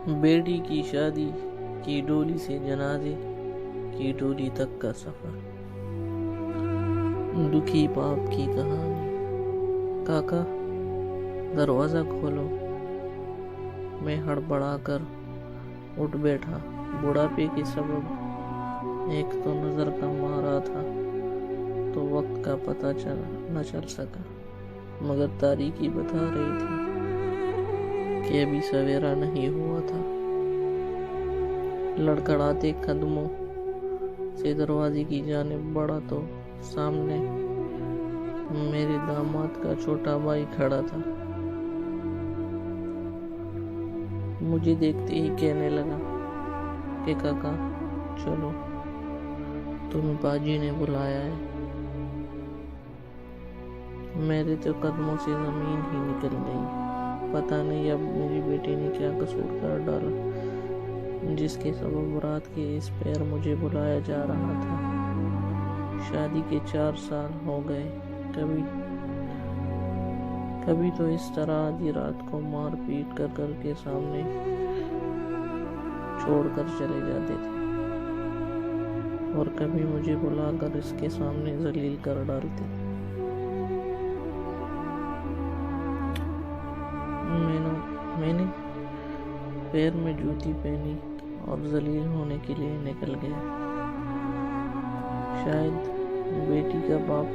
بیٹی کی شادی کی ڈولی سے جنازے کی ڈولی تک کا سفر، دکھی باپ کی کہانی۔ کاکا دروازہ کھولو، میں ہڑبڑا کر اٹھ بیٹھا۔ بڑھاپے کے سبب ایک تو نظر کم آ رہا تھا تو وقت کا پتہ نہ چل سکا، مگر تاریکی بتا رہی تھی کہ ابھی سویرا نہیں ہوا تھا۔ لڑکھڑاتے قدموں سے دروازے کی جانب بڑھا تو سامنے میرے داماد کا چھوٹا بھائی کھڑا تھا۔ مجھے دیکھتے ہی کہنے لگا کہ کاکا چلو، تمہیں باجی نے بلایا ہے۔ میرے تو قدموں سے زمین ہی نکل گئی۔ پتہ نہیں اب میری بیٹی نے کیا قصور کر ڈالا جس کے سبب رات کے اس پیر مجھے بلایا جا رہا تھا۔ شادی کے 4 سال ہو گئے، کبھی تو اس طرح آدھی رات کو مار پیٹ کر کے سامنے چھوڑ کر چلے جاتے تھے، اور کبھی مجھے بلا کر اس کے سامنے ذلیل کر ڈالتے تھے۔ میں نے پیر میں جوتی پہنی اور ذلیل ہونے کے لیے نکل گیا۔ شاید بیٹی کا باپ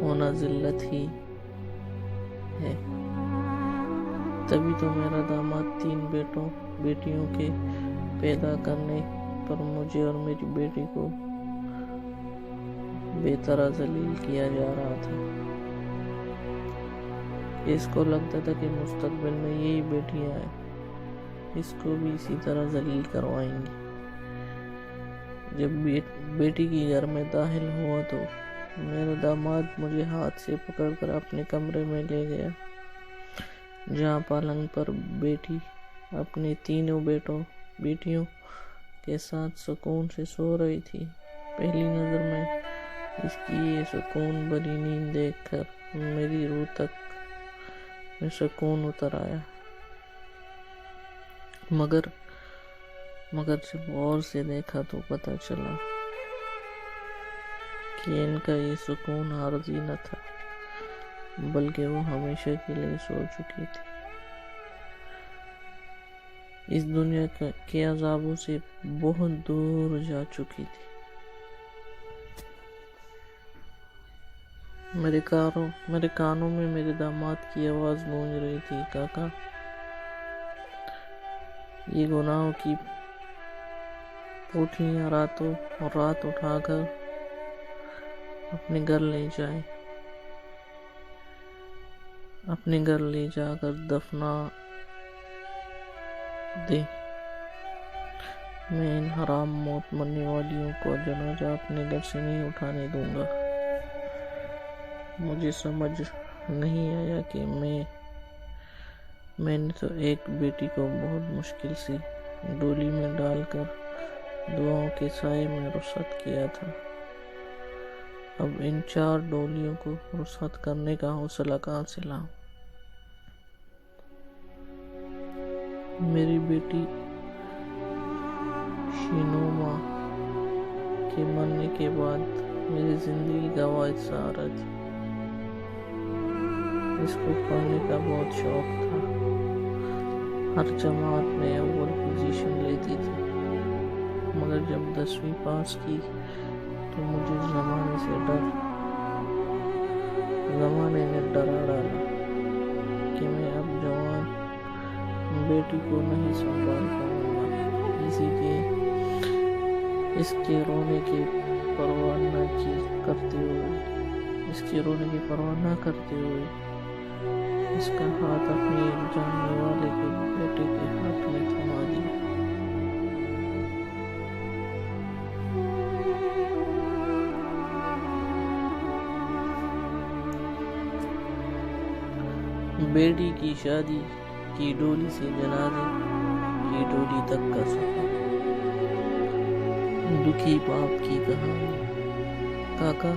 ہونا ذلت ہی ہے، تبھی تو میرا داماد 3 بیٹیوں کے پیدا کرنے پر مجھے اور میری بیٹی کو بے طرح ذلیل کیا جا رہا تھا۔ اس کو لگتا تھا کہ مستقبل میں یہی بیٹیاں ہیں، اس کو بھی اسی طرح ذلیل کروائیں گی۔ جب بیٹی کی گھر میں داخل ہوا تو میرا داماد مجھے ہاتھ سے پکڑ کر اپنے کمرے میں لے گیا، جہاں پلنگ پر بیٹی اپنی 3 بیٹیوں کے ساتھ سکون سے سو رہی تھی۔ پہلی نظر میں اس کی یہ سکون بھری نیند دیکھ کر میری روح تک میں سکون اتر آیا، مگر جب غور سے دیکھا تو پتہ چلا کہ ان کا یہ سکون عارضی نہ تھا، بلکہ وہ ہمیشہ کے لیے سو چکی تھی، اس دنیا کے عذابوں سے بہت دور جا چکی تھی۔ میرے کانوں میں میرے داماد کی آواز گونج رہی تھی، کاکا یہ گناہوں کی پوٹلیاں رات اٹھا کر اپنے گھر لے جا کر دفنا دے۔ میں ان حرام موت مرنے والیوں کو جنازہ اپنے گھر سے نہیں اٹھانے دوں گا۔ مجھے سمجھ نہیں آیا کہ میں نے تو ایک بیٹی کو بہت مشکل سے ڈولی میں ڈال کر دعاؤں کے سائے میں رخصت کیا تھا، اب ان 4 ڈولیوں کو رخصت کرنے کا حوصلہ کہاں سے لاؤں؟ میری بیٹی شینوما کے مرنے کے بعد میری زندگی کا واحد سہارا تھی۔ اس کو پڑھنے کا بہت شوق تھا، ہر جماعت میں اول پوزیشن لیتی تھی، مگر جب 10ویں پاس کی تو مجھے زمانے نے ڈرا ڈالا کہ میں اب جوان بیٹی کو نہیں سنبھال پاؤں گا، اسی لیے اس کے رونے کی پرواہ نہ کرتے ہوئے اس کا ہاتھ اپنے ایک جاننے والے کے بیٹے کے ہاتھ میں تھما دیا۔ بیٹی کی شادی کی ڈولی سے جنازے کی ڈولی تک کا سفر، دکھی باپ کی کہانی۔ کاکا